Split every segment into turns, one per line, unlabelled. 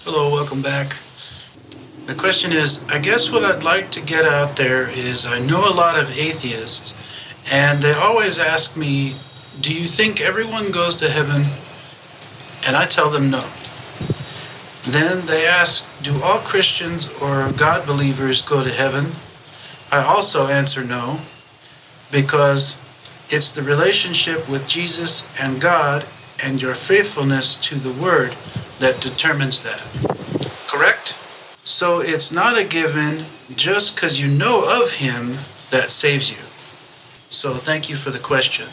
Hello, welcome back. The question is, I guess what I'd like to get out there is I know a lot of atheists, and they always ask me, do you think everyone goes to heaven? And I tell them no. Then they ask, do all Christians or God believers go to heaven? I also answer no, because it's the relationship with Jesus and God and your faithfulness to the Word that determines that. Correct? So it's not a given just because you know of Him that saves you. So thank you for the question.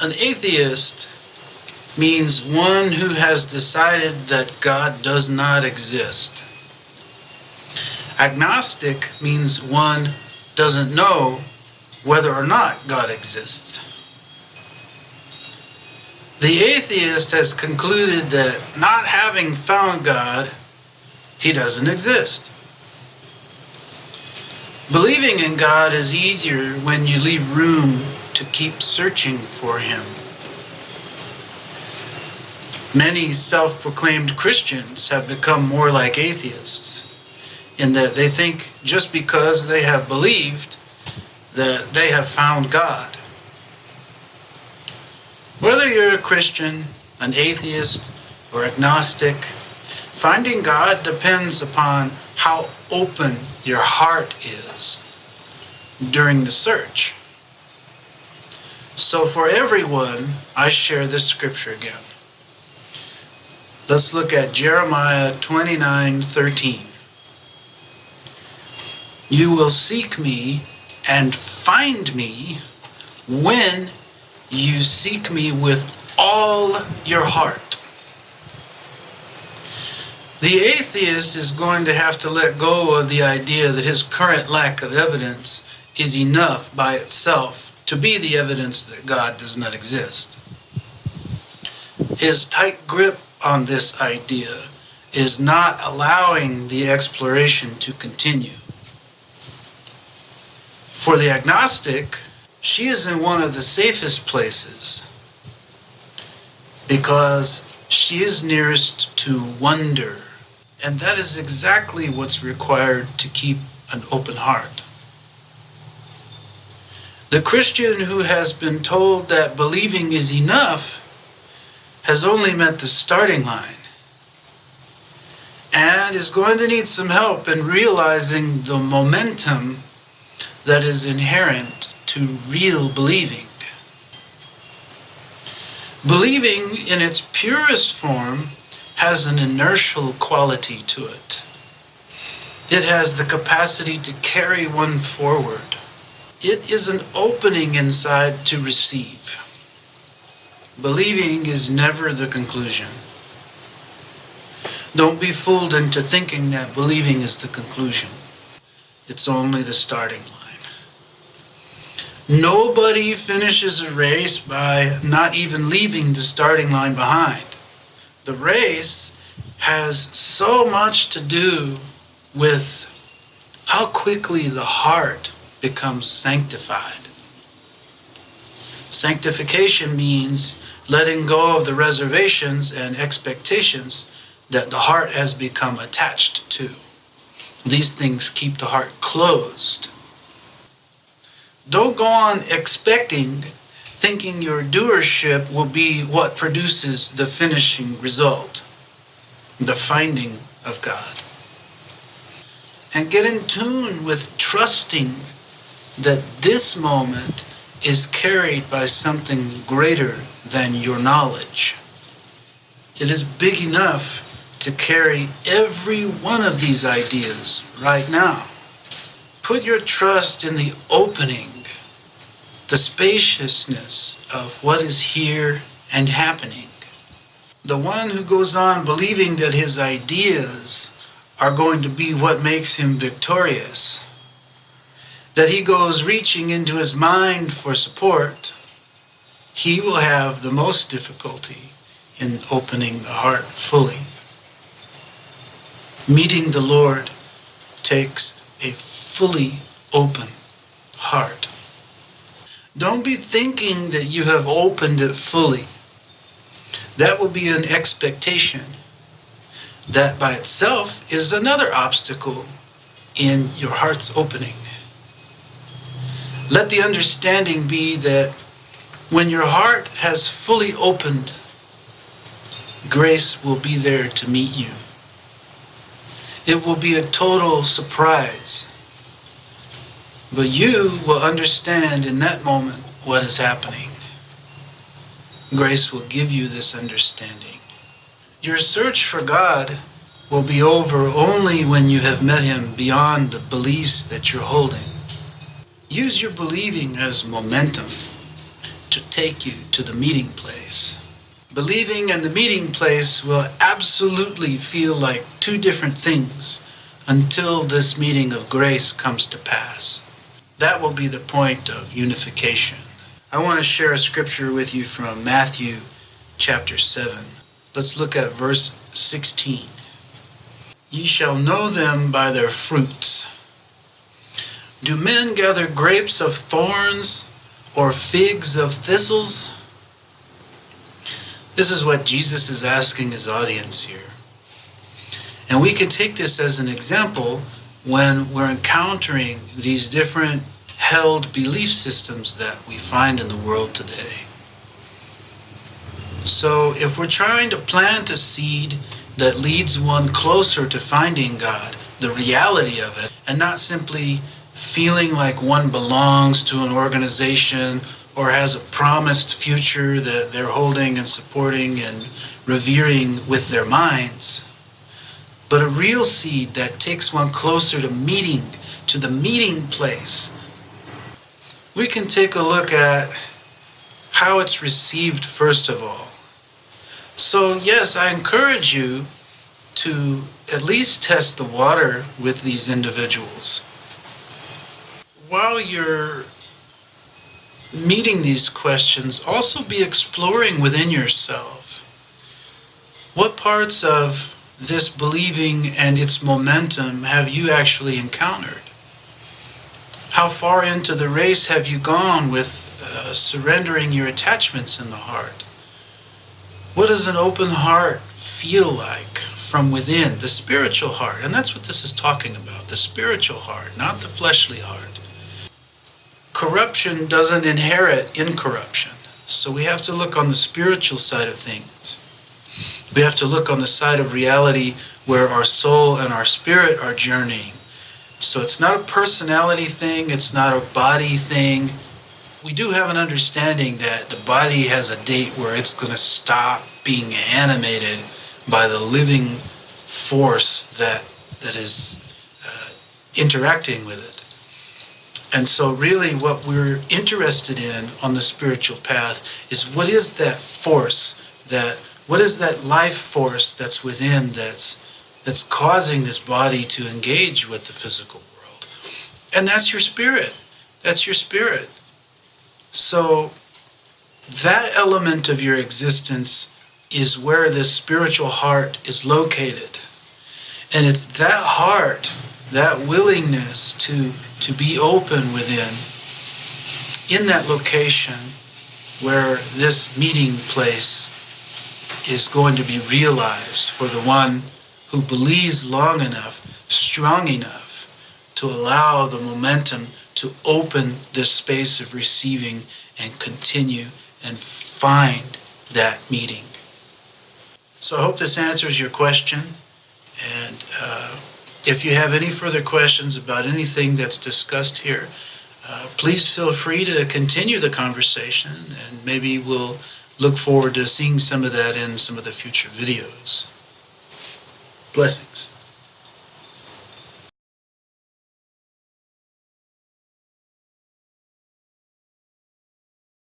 An atheist means one who has decided that God does not exist. Agnostic means one doesn't know whether or not God exists. The atheist has concluded that not having found God, He doesn't exist. Believing in God is easier when you leave room to keep searching for Him. Many self-proclaimed Christians have become more like atheists in that they think just because they have believed that they have found God. Whether you're a Christian, an atheist, or agnostic, finding God depends upon how open your heart is during the search. So for everyone, I share this scripture again. Let's look at Jeremiah 29:13. You will seek me and find me when you seek me with all your heart. The atheist is going to have to let go of the idea that his current lack of evidence is enough by itself to be the evidence that God does not exist. His tight grip on this idea is not allowing the exploration to continue. For the agnostic, she is in one of the safest places because she is nearest to wonder. And that is exactly what's required to keep an open heart. The Christian who has been told that believing is enough has only met the starting line and is going to need some help in realizing the momentum that is inherent to real believing. Believing in its purest form has an inertial quality to it. It has the capacity to carry one forward. It is an opening inside to receive. Believing is never the conclusion. Don't be fooled into thinking that believing is the conclusion. It's only the starting line. Nobody finishes a race by not even leaving the starting line behind. The race has so much to do with how quickly the heart becomes sanctified. Sanctification means letting go of the reservations and expectations that the heart has become attached to. These things keep the heart closed. Don't go on thinking your doership will be what produces the finishing result, the finding of God. And get in tune with trusting that this moment is carried by something greater than your knowledge. It is big enough to carry every one of these ideas right now. Put your trust in the opening, the spaciousness of what is here and happening. The one who goes on believing that his ideas are going to be what makes him victorious, that he goes reaching into his mind for support, he will have the most difficulty in opening the heart fully. Meeting the Lord takes a fully open heart. Don't be thinking that you have opened it fully. That will be an expectation. That by itself is another obstacle in your heart's opening. Let the understanding be that when your heart has fully opened, grace will be there to meet you. It will be a total surprise. But you will understand in that moment what is happening. Grace will give you this understanding. Your search for God will be over only when you have met Him beyond the beliefs that you're holding. Use your believing as momentum to take you to the meeting place. Believing and the meeting place will absolutely feel like two different things until this meeting of grace comes to pass. That will be the point of unification. I want to share a scripture with you from Matthew chapter 7. Let's look at verse 16. Ye shall know them by their fruits. Do men gather grapes of thorns or figs of thistles? This is what Jesus is asking his audience here. And we can take this as an example when we're encountering these different held belief systems that we find in the world today. So if we're trying to plant a seed that leads one closer to finding God, the reality of it, and not simply feeling like one belongs to an organization or has a promised future that they're holding and supporting and revering with their minds, but a real seed that takes one closer to the meeting place, we can take a look at how it's received first of all. So yes, I encourage you to at least test the water with these individuals. While you're meeting these questions, also be exploring within yourself. What parts of this believing and its momentum have you actually encountered? How far into the race have you gone with surrendering your attachments in the heart? What does an open heart feel like from within, the spiritual heart? And that's what this is talking about, the spiritual heart, not the fleshly heart. Corruption doesn't inherit incorruption. So we have to look on the spiritual side of things. We have to look on the side of reality where our soul and our spirit are journeying. So it's not a personality thing, it's not a body thing. We do have an understanding that the body has a date where it's going to stop being animated by the living force that is interacting with it. And so really what we're interested in on the spiritual path is what is that force, what is that life force that's within that's causing this body to engage with the physical world. And that's your spirit. That's your spirit. So that element of your existence is where this spiritual heart is located. And it's that heart, that willingness to be open within, in that location where this meeting place is going to be realized for the one who believes long enough, strong enough to allow the momentum to open this space of receiving and continue and find that meeting. So I hope this answers your question. And if you have any further questions about anything that's discussed here, please feel free to continue the conversation, and maybe we'll look forward to seeing some of that in some of the future videos. Blessings.